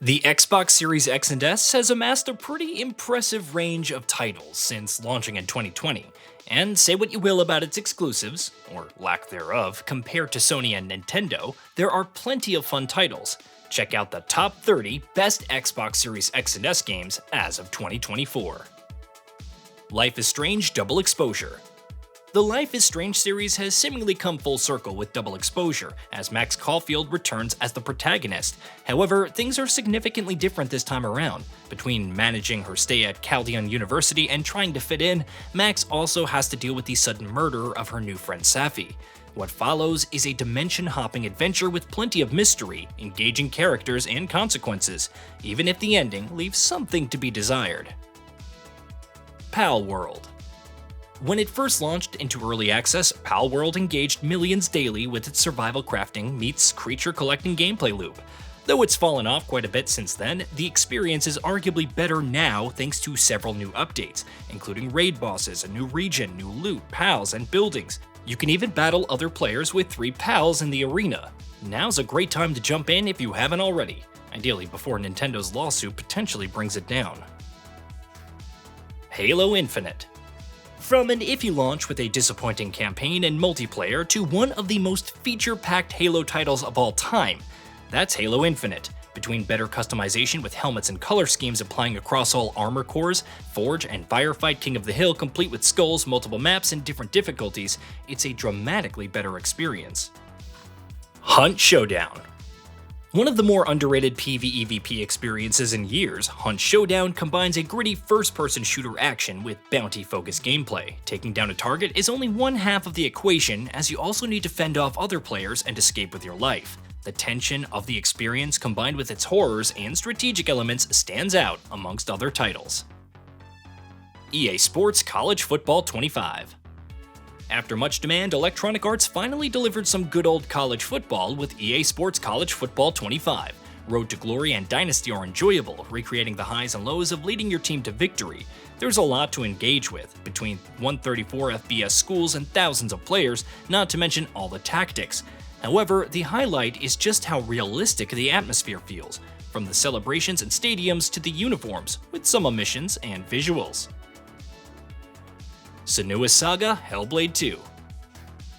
The Xbox Series X and S has amassed a pretty impressive range of titles since launching in 2020, and say what you will about its exclusives, or lack thereof, compared to Sony and Nintendo, there are plenty of fun titles. Check out the top 30 best Xbox Series X and S games as of 2024. Life is Strange Double Exposure. The Life is Strange series has seemingly come full circle with Double Exposure, as Max Caulfield returns as the protagonist. However, things are significantly different this time around. Between managing her stay at Chaldean University and trying to fit in, Max also has to deal with the sudden murder of her new friend Safi. What follows is a dimension-hopping adventure with plenty of mystery, engaging characters, and consequences, even if the ending leaves something to be desired. Pal World. When it first launched into early access, Pal World engaged millions daily with its survival crafting meets creature collecting gameplay loop. Though it's fallen off quite a bit since then, the experience is arguably better now thanks to several new updates, including raid bosses, a new region, new loot, pals, and buildings. You can even battle other players with 3 pals in the arena. Now's a great time to jump in if you haven't already, ideally before Nintendo's lawsuit potentially brings it down. Halo Infinite. From an iffy launch with a disappointing campaign and multiplayer to one of the most feature-packed Halo titles of all time, that's Halo Infinite. Between better customization with helmets and color schemes applying across all armor cores, Forge and Firefight King of the Hill complete with skulls, multiple maps, and different difficulties, it's a dramatically better experience. Hunt Showdown. One of the more underrated PvEvP experiences in years, Hunt Showdown combines a gritty first-person shooter action with bounty-focused gameplay. Taking down a target is only one half of the equation, as you also need to fend off other players and escape with your life. The tension of the experience combined with its horrors and strategic elements stands out amongst other titles. EA Sports College Football 25. After much demand, Electronic Arts finally delivered some good old college football with EA Sports College Football 25. Road to Glory and Dynasty are enjoyable, recreating the highs and lows of leading your team to victory. There's a lot to engage with, between 134 FPS schools and thousands of players, not to mention all the tactics. However, the highlight is just how realistic the atmosphere feels, from the celebrations and stadiums to the uniforms, with some omissions and visuals. Senua Saga Hellblade 2.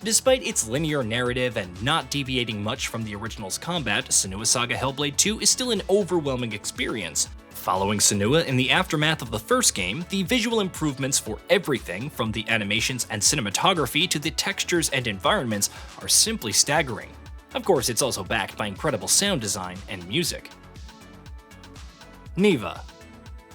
Despite its linear narrative and not deviating much from the original's combat, Senua Saga Hellblade 2 is still an overwhelming experience. Following Senua in the aftermath of the first game, the visual improvements for everything from the animations and cinematography to the textures and environments are simply staggering. Of course, it's also backed by incredible sound design and music. Neva.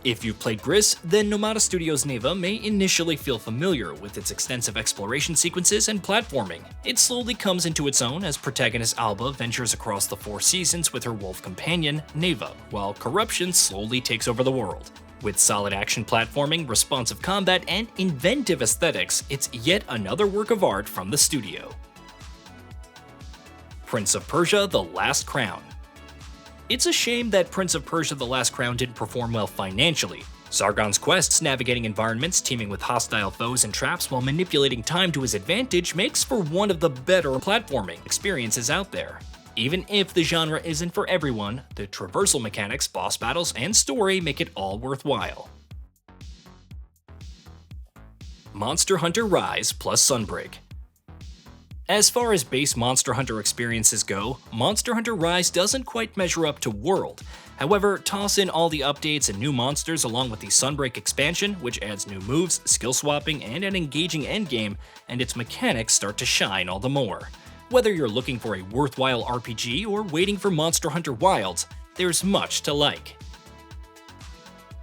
If you've played Gris, then Nomada Studios' Neva may initially feel familiar with its extensive exploration sequences and platforming. It slowly comes into its own as protagonist Alba ventures across the 4 seasons with her wolf companion, Neva, while corruption slowly takes over the world. With solid action platforming, responsive combat, and inventive aesthetics, it's yet another work of art from the studio. Prince of Persia: The Last Crown. It's a shame that Prince of Persia: The Last Crown didn't perform well financially. Sargon's quests navigating environments teeming with hostile foes and traps while manipulating time to his advantage makes for one of the better platforming experiences out there. Even if the genre isn't for everyone, the traversal mechanics, boss battles, and story make it all worthwhile. Monster Hunter Rise plus Sunbreak. As far as base Monster Hunter experiences go, Monster Hunter Rise doesn't quite measure up to World. However, toss in all the updates and new monsters along with the Sunbreak expansion, which adds new moves, skill swapping, and an engaging endgame, and its mechanics start to shine all the more. Whether you're looking for a worthwhile RPG or waiting for Monster Hunter Wilds, there's much to like.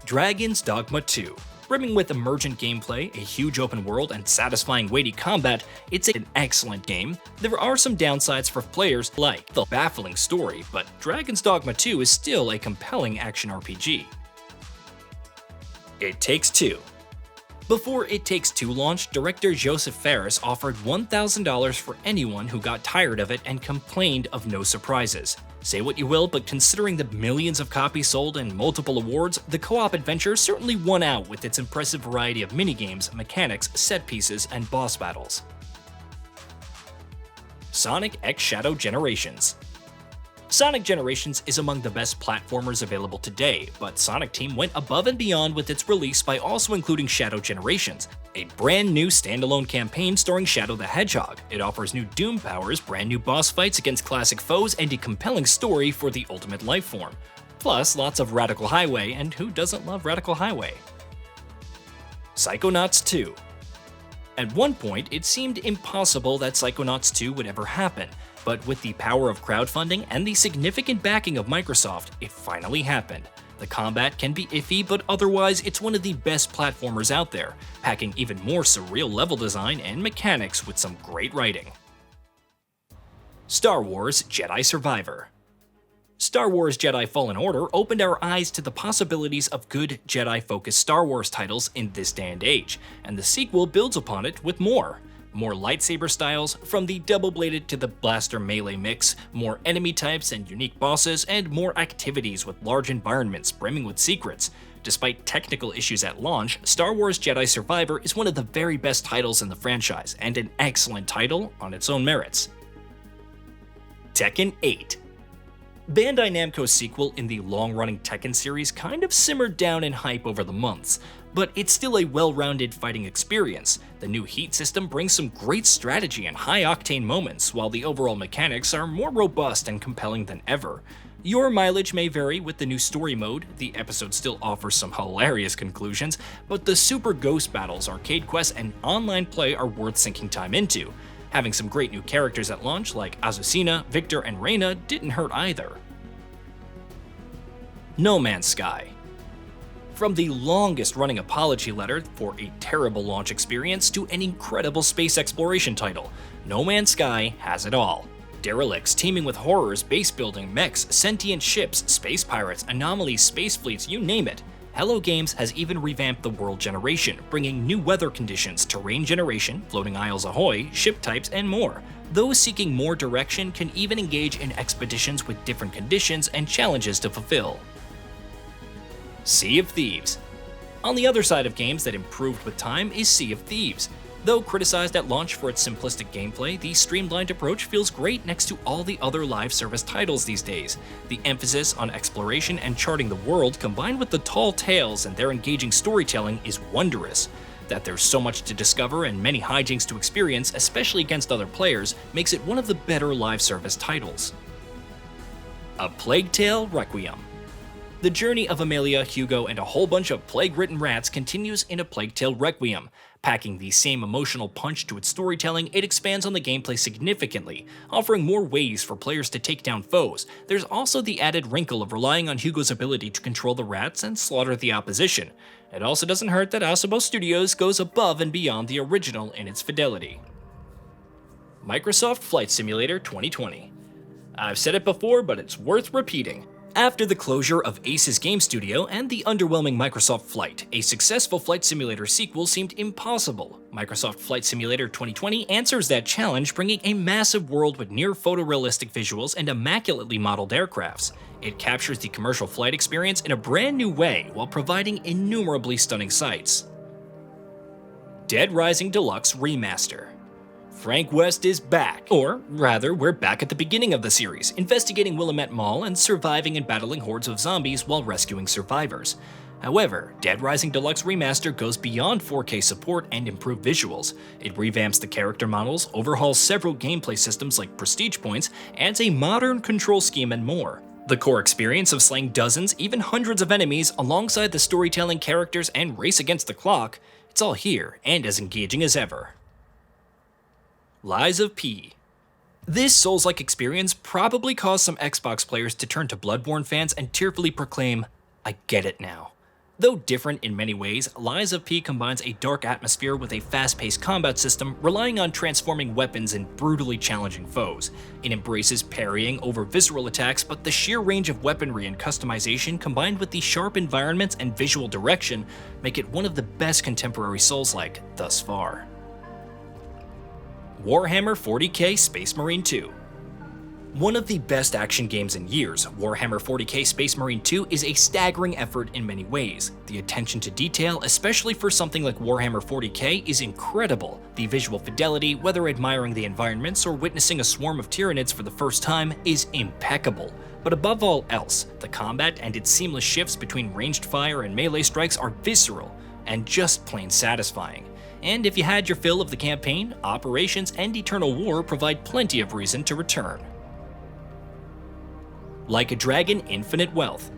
Dragon's Dogma 2. Brimming with emergent gameplay, a huge open world, and satisfying weighty combat, it's an excellent game. There are some downsides for players like the baffling story, but Dragon's Dogma 2 is still a compelling action RPG. It Takes Two. Before It Takes Two launched, director Joseph Fares offered $1,000 for anyone who got tired of it and complained of no surprises. Say what you will, but considering the millions of copies sold and multiple awards, the co-op adventure certainly won out with its impressive variety of minigames, mechanics, set pieces, and boss battles. Sonic X Shadow Generations. Sonic Generations is among the best platformers available today, but Sonic Team went above and beyond with its release by also including Shadow Generations, a brand new standalone campaign starring Shadow the Hedgehog. It offers new Doom powers, brand new boss fights against classic foes, and a compelling story for the ultimate life form. Plus, lots of Radical Highway, and who doesn't love Radical Highway? Psychonauts 2. At one point, it seemed impossible that Psychonauts 2 would ever happen, but with the power of crowdfunding and the significant backing of Microsoft, it finally happened. The combat can be iffy, but otherwise it's one of the best platformers out there, packing even more surreal level design and mechanics with some great writing. Star Wars Jedi Survivor. Star Wars Jedi Fallen Order opened our eyes to the possibilities of good Jedi-focused Star Wars titles in this day and age, and the sequel builds upon it with more. More lightsaber styles, from the double-bladed to the blaster melee mix, more enemy types and unique bosses, and more activities with large environments brimming with secrets. Despite technical issues at launch, Star Wars Jedi Survivor is one of the very best titles in the franchise, and an excellent title on its own merits. Tekken 8. Bandai Namco's sequel in the long-running Tekken series kind of simmered down in hype over the months, but it's still a well-rounded fighting experience. The new Heat system brings some great strategy and high-octane moments, while the overall mechanics are more robust and compelling than ever. Your mileage may vary with the new story mode, the episode still offers some hilarious conclusions, but the Super Ghost battles, arcade quests, and online play are worth sinking time into. Having some great new characters at launch like Azucena, Victor, and Reina didn't hurt either. No Man's Sky. From the longest-running apology letter for a terrible launch experience to an incredible space exploration title, No Man's Sky has it all. Derelicts teeming with horrors, base building, mechs, sentient ships, space pirates, anomalies, space fleets, you name it. Hello Games has even revamped the world generation, bringing new weather conditions, terrain generation, floating isles ahoy, ship types, and more. Those seeking more direction can even engage in expeditions with different conditions and challenges to fulfill. Sea of Thieves. On the other side of games that improved with time is Sea of Thieves. Though criticized at launch for its simplistic gameplay, the streamlined approach feels great next to all the other live service titles these days. The emphasis on exploration and charting the world combined with the tall tales and their engaging storytelling is wondrous. That there's so much to discover and many hijinks to experience, especially against other players, makes it one of the better live service titles. A Plague Tale Requiem. The journey of Amelia, Hugo, and a whole bunch of plague-ridden rats continues in A Plague Tale Requiem. Packing the same emotional punch to its storytelling, it expands on the gameplay significantly, offering more ways for players to take down foes. There's also the added wrinkle of relying on Hugo's ability to control the rats and slaughter the opposition. It also doesn't hurt that Asobo Studios goes above and beyond the original in its fidelity. Microsoft Flight Simulator 2020. I've said it before, but it's worth repeating. After the closure of Ace's game studio and the underwhelming Microsoft Flight, a successful flight simulator sequel seemed impossible. Microsoft Flight Simulator 2020 answers that challenge, bringing a massive world with near photorealistic visuals and immaculately modeled aircrafts. It captures the commercial flight experience in a brand new way while providing innumerably stunning sights. Dead Rising Deluxe Remaster. Frank West is back. Or, rather, we're back at the beginning of the series, investigating Willamette Mall and surviving and battling hordes of zombies while rescuing survivors. However, Dead Rising Deluxe Remaster goes beyond 4K support and improved visuals. It revamps the character models, overhauls several gameplay systems like prestige points, adds a modern control scheme, and more. The core experience of slaying dozens, even hundreds of enemies, alongside the storytelling, characters, and race against the clock, it's all here and as engaging as ever. Lies of P. This Souls-like experience probably caused some Xbox players to turn to Bloodborne fans and tearfully proclaim, "I get it now." Though different in many ways, Lies of P combines a dark atmosphere with a fast-paced combat system relying on transforming weapons and brutally challenging foes. It embraces parrying over visceral attacks, but the sheer range of weaponry and customization combined with the sharp environments and visual direction make it one of the best contemporary Souls-like thus far. Warhammer 40k Space Marine 2. One of the best action games in years, Warhammer 40k Space Marine 2 is a staggering effort in many ways. The attention to detail, especially for something like Warhammer 40k, is incredible. The visual fidelity, whether admiring the environments or witnessing a swarm of Tyranids for the first time, is impeccable. But above all else, the combat and its seamless shifts between ranged fire and melee strikes are visceral and just plain satisfying. And if you had your fill of the campaign, Operations and Eternal War provide plenty of reason to return. Like a Dragon Infinite Wealth.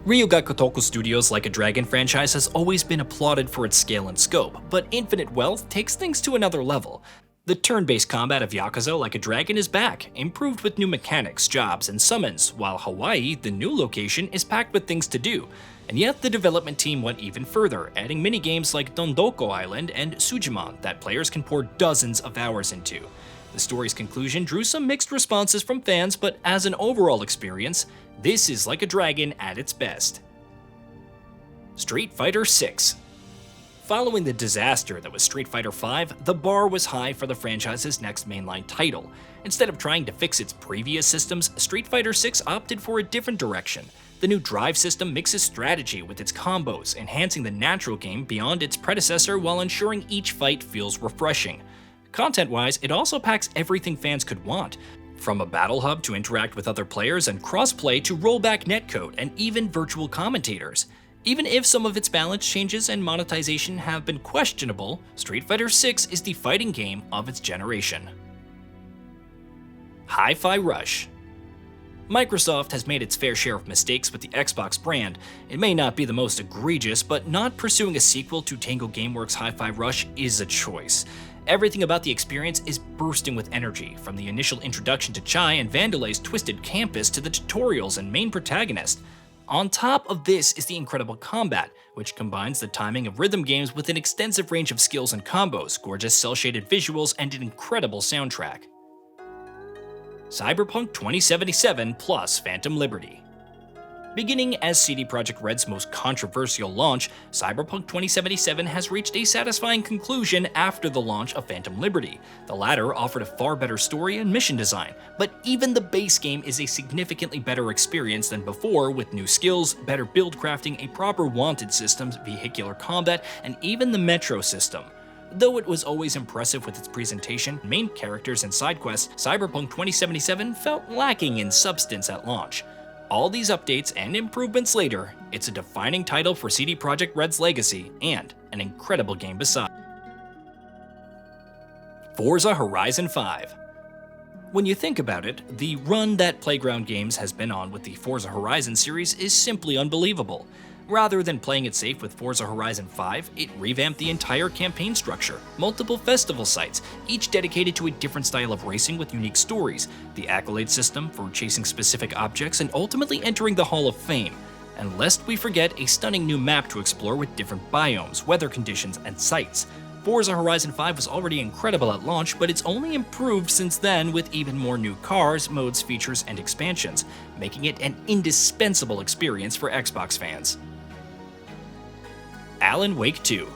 Ryuga Kotoku Studios' Like a Dragon franchise has always been applauded for its scale and scope, but Infinite Wealth takes things to another level. The turn-based combat of Yakuza Like a Dragon is back, improved with new mechanics, jobs, and summons, while Hawaii, the new location, is packed with things to do. And yet the development team went even further, adding minigames like Dondoko Island and Sujimon that players can pour dozens of hours into. The story's conclusion drew some mixed responses from fans, but as an overall experience, this is Like a Dragon at its best. Street Fighter VI. Following the disaster that was Street Fighter V, the bar was high for the franchise's next mainline title. Instead of trying to fix its previous systems, Street Fighter VI opted for a different direction. The new drive system mixes strategy with its combos, enhancing the natural game beyond its predecessor while ensuring each fight feels refreshing. Content-wise, it also packs everything fans could want, from a battle hub to interact with other players and crossplay to rollback netcode and even virtual commentators. Even if some of its balance changes and monetization have been questionable, Street Fighter VI is the fighting game of its generation. Hi-Fi Rush. Microsoft has made its fair share of mistakes with the Xbox brand. It may not be the most egregious, but not pursuing a sequel to Tango Gameworks' Hi-Fi Rush is a choice. Everything about the experience is bursting with energy, from the initial introduction to Chai and Vandellay's twisted campus to the tutorials and main protagonist. On top of this is the incredible combat, which combines the timing of rhythm games with an extensive range of skills and combos, gorgeous cel-shaded visuals, and an incredible soundtrack. Cyberpunk 2077 plus Phantom Liberty. Beginning as CD Projekt Red's most controversial launch, Cyberpunk 2077 has reached a satisfying conclusion after the launch of Phantom Liberty. The latter offered a far better story and mission design, but even the base game is a significantly better experience than before, with new skills, better build crafting, a proper wanted system, vehicular combat, and even the metro system. Though it was always impressive with its presentation, main characters, and side quests, Cyberpunk 2077 felt lacking in substance at launch. All these updates and improvements later, it's a defining title for CD Projekt Red's legacy, and an incredible game beside. Forza Horizon 5. When you think about it, the run that Playground Games has been on with the Forza Horizon series is simply unbelievable. Rather than playing it safe with Forza Horizon 5, it revamped the entire campaign structure, multiple festival sites, each dedicated to a different style of racing with unique stories, the accolade system for chasing specific objects, and ultimately entering the Hall of Fame. And lest we forget, a stunning new map to explore with different biomes, weather conditions, and sites. Forza Horizon 5 was already incredible at launch, but it's only improved since then with even more new cars, modes, features, and expansions, making it an indispensable experience for Xbox fans. Alan Wake 2.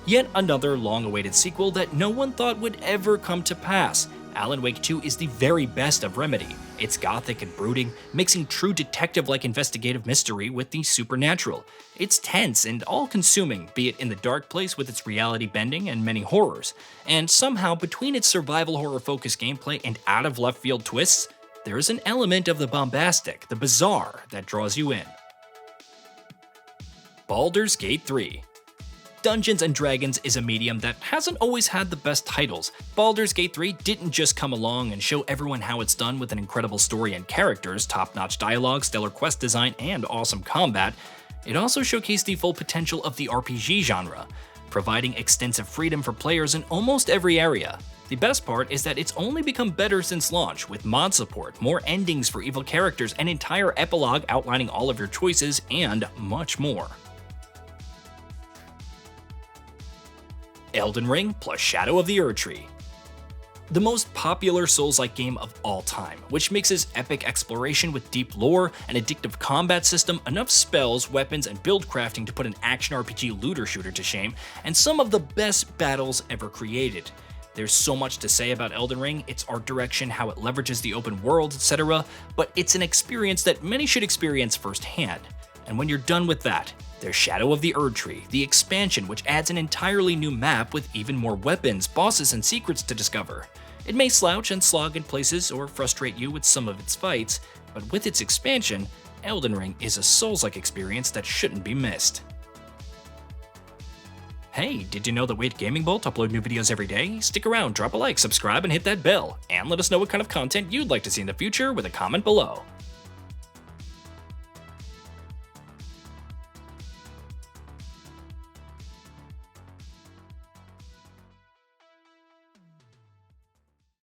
Yet another long-awaited sequel that no one thought would ever come to pass. Alan Wake 2 is the very best of Remedy. It's gothic and brooding, mixing true detective-like investigative mystery with the supernatural. It's tense and all-consuming, be it in the dark place with its reality bending and many horrors. And somehow, between its survival horror-focused gameplay and out-of-left-field twists, there is an element of the bombastic, the bizarre, that draws you in. Baldur's Gate 3. Dungeons & Dragons is a medium that hasn't always had the best titles. Baldur's Gate 3 didn't just come along and show everyone how it's done with an incredible story and characters, top-notch dialogue, stellar quest design, and awesome combat. It also showcased the full potential of the RPG genre, providing extensive freedom for players in almost every area. The best part is that it's only become better since launch, with mod support, more endings for evil characters, an entire epilogue outlining all of your choices, and much more. Elden Ring plus Shadow of the Erdtree. The most popular Souls-like game of all time, which mixes epic exploration with deep lore, an addictive combat system, enough spells, weapons, and build crafting to put an action RPG looter shooter to shame, and some of the best battles ever created. There's so much to say about Elden Ring, its art direction, how it leverages the open world, etc., but it's an experience that many should experience firsthand. And when you're done with that, there's Shadow of the Erdtree, the expansion which adds an entirely new map with even more weapons, bosses, and secrets to discover. It may slouch and slog in places or frustrate you with some of its fights, but with its expansion, Elden Ring is a Souls-like experience that shouldn't be missed. Hey, did you know that we at GamingBolt upload new videos every day? Stick around, drop a like, subscribe, and hit that bell, and let us know what kind of content you'd like to see in the future with a comment below.